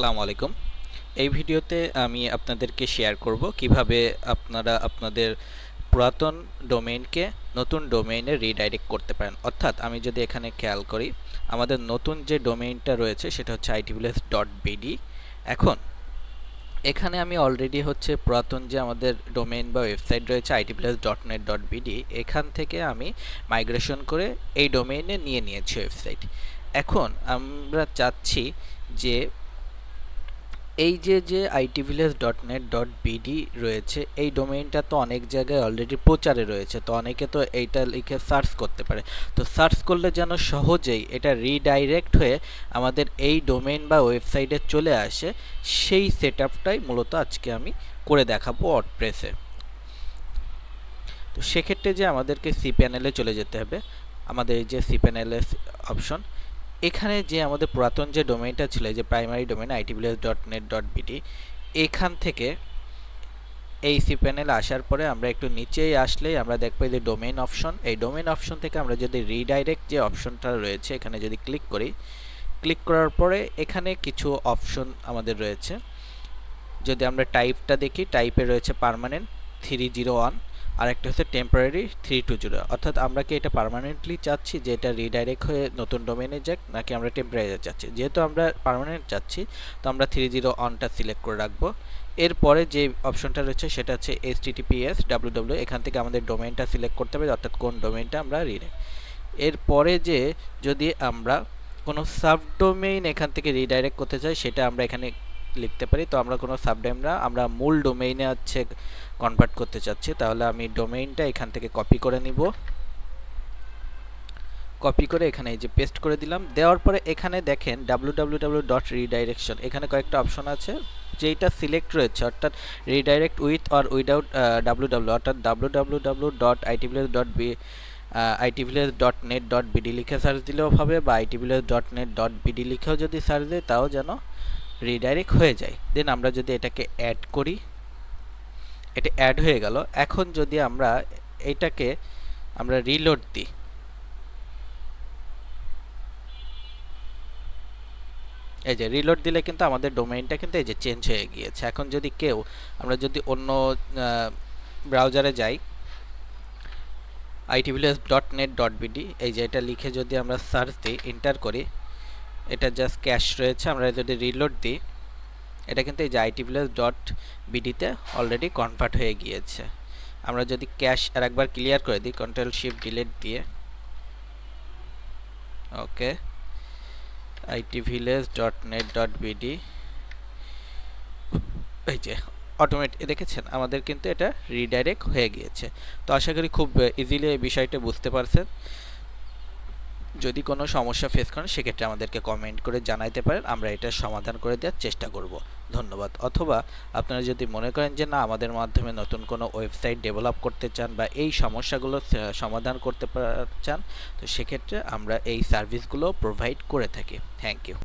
আসসালামু আলাইকুম। এই ভিডিওতে আমি আপনাদেরকে শেয়ার করব কিভাবে আপনারা আপনাদের পুরাতন ডোমেইনকে নতুন ডোমেইনে রিডাইরেক্ট করতে পারেন। অর্থাৎ আমি যদি এখানে খেয়াল করি, আমাদের নতুন যে ডোমেইনটা রয়েছে সেটা হচ্ছে itvillage.bd। এখন এখানে আমি অলরেডি হচ্ছে পুরাতন যে আমাদের ডোমেইন বা ওয়েবসাইট রয়েছে itvillage.net.bd, এখান থেকে আমি মাইগ্রেশন করে এই ডোমেইনে নিয়ে নিয়েছি ওয়েবসাইট। এখন আমরা চাচ্ছি যে এই যে itvillage.net.bd রয়েছে, এই ডোমেইনটা তো অনেক জায়গায় অলরেডি প্রচারে রয়েছে, তো অনেকে তো এইটা লিখে সার্চ করতে পারে। তো সার্চ করলে যেন সহজেই এটা রিডাইরেক্ট হয়ে আমাদের এই ডোমেইন বা ওয়েবসাইটে চলে আসে, সেই সেটআপটাই মূলত আজকে আমি করে দেখাবো ওয়ার্ডপ্রেসে। তো সেক্ষেত্রে যে আমাদেরকে সি প্যানেলে চলে যেতে হবে। আমাদের এই যে সি প্যানেলের অপশন, এখানে যে আমাদের পুরাতন যে ডোমেইনটা ছিল, যে প্রাইমারি ডোমেইন itvillage.net.bd, এখান থেকে এই সি প্যানেলে আসার পরে আমরা একটু নিচেই আসলেই আমরা দেখব যে ডোমেইন অপশন। এই ডোমেইন অপশন থেকে আমরা যদি রিডাইরেক্ট যে অপশনটা রয়েছে এখানে যদি ক্লিক করি, ক্লিক করার পরে এখানে কিছু অপশন আমাদের রয়েছে। যদি আমরা টাইপটা দেখি, টাইপে রয়েছে পার্মানেন্ট 301, আর একটা হচ্ছে টেম্পোরারি 320। অর্থাৎ আমরা কি এটা পার্মানেন্টলি চাচ্ছি যে এটা রিডাইরেক্ট হয়ে নতুন ডোমেইনে যাক, নাকি আমরা টেম্পোরারি চাচ্ছি। যেহেতু আমরা পার্মানেন্ট চাচ্ছি, তো আমরা 301টা সিলেক্ট করে রাখবো। এরপরে যে অপশনটা রয়েছে সেটা হচ্ছে https www, এখান থেকে আমাদের ডোমেইনটা সিলেক্ট করতে হবে, অর্থাৎ কোন ডোমেইনটা আমরা রিডাইরেক্ট। এরপরে যে যদি আমরা কোনো সাবডোমেইন এখান থেকে রিডাইরেক্ট করতে চাই, সেটা আমরা এখানে লিখতে পারি। তো আমরা কোনো সাবডোমেইন না, আমরা মূল ডোমেইনে হচ্ছে কনভার্ট করতে চাচ্ছি, তাহলে আমি ডোমেইনটা এখান থেকে কপি করে নিব। কপি করে এখানে এই যে পেস্ট করে দিলাম। দেওয়ার পরে এখানে দেখেন www.redirection, এখানে কয়েকটা অপশন আছে। যেটা সিলেক্ট রয়েছে অর্থাৎ redirect with or without www, অর্থাৎ www.itvillage.net.bd লিখে সার্চ দিলেও হবে, বা itvillage.net.bd লিখেও যদি সার্চ দেয় তাও যেন রিডাইরেক্ট হয়ে যায়। দেন আমরা যদি এটাকে অ্যাড করি, এটা অ্যাড হয়ে গেল। এখন যদি আমরা এটাকে রিলোড দিই, এই যে রিলোড দিলে কিন্তু আমাদের ডোমেইনটা কিন্তু এই যে চেঞ্জ হয়ে গিয়েছে। এখন যদি আমরা যদি অন্য ব্রাউজারে যাই, itvillage.net.bd, এই যে এটা লিখে যদি আমরা সার্চ দিই, এন্টার করি, এটা জাস্ট ক্যাশ রয়েছে। আমরা যদি রিলোড দিই, এটা কিন্তু এই যে itvillage.bd তে অলরেডি কনভার্ট হয়ে গিয়েছে। আমরা যদি ক্যাশ আর একবার ক্লিয়ার করে দিই কন্ট্রোল শিফট ডিলিট দিয়ে, ওকে, itvillage.net.bd, এই যে অটোমেটিক দেখেছেন আমাদের কিন্তু এটা রিডাইরেক্ট হয়ে গিয়েছে। তো আশা করি খুব ইজিলি এই বিষয়টা বুঝতে পারছেন। যদি কোনো সমস্যা ফেস করেন সেক্ষেত্রে আমাদেরকে কমেন্ট করে জানাইতে পারেন, আমরা এটা সমাধান করে দেওয়ার চেষ্টা করব। ধন্যবাদ। অথবা আপনারা যদি মনে করেন যে না, আমাদের মাধ্যমে নতুন কোনো ওয়েবসাইট ডেভেলপ করতে চান বা এই সমস্যাগুলো সমাধান করতে চান, তো সেক্ষেত্রে আমরা এই সার্ভিসগুলো প্রোভাইড করে থাকি। Thank you.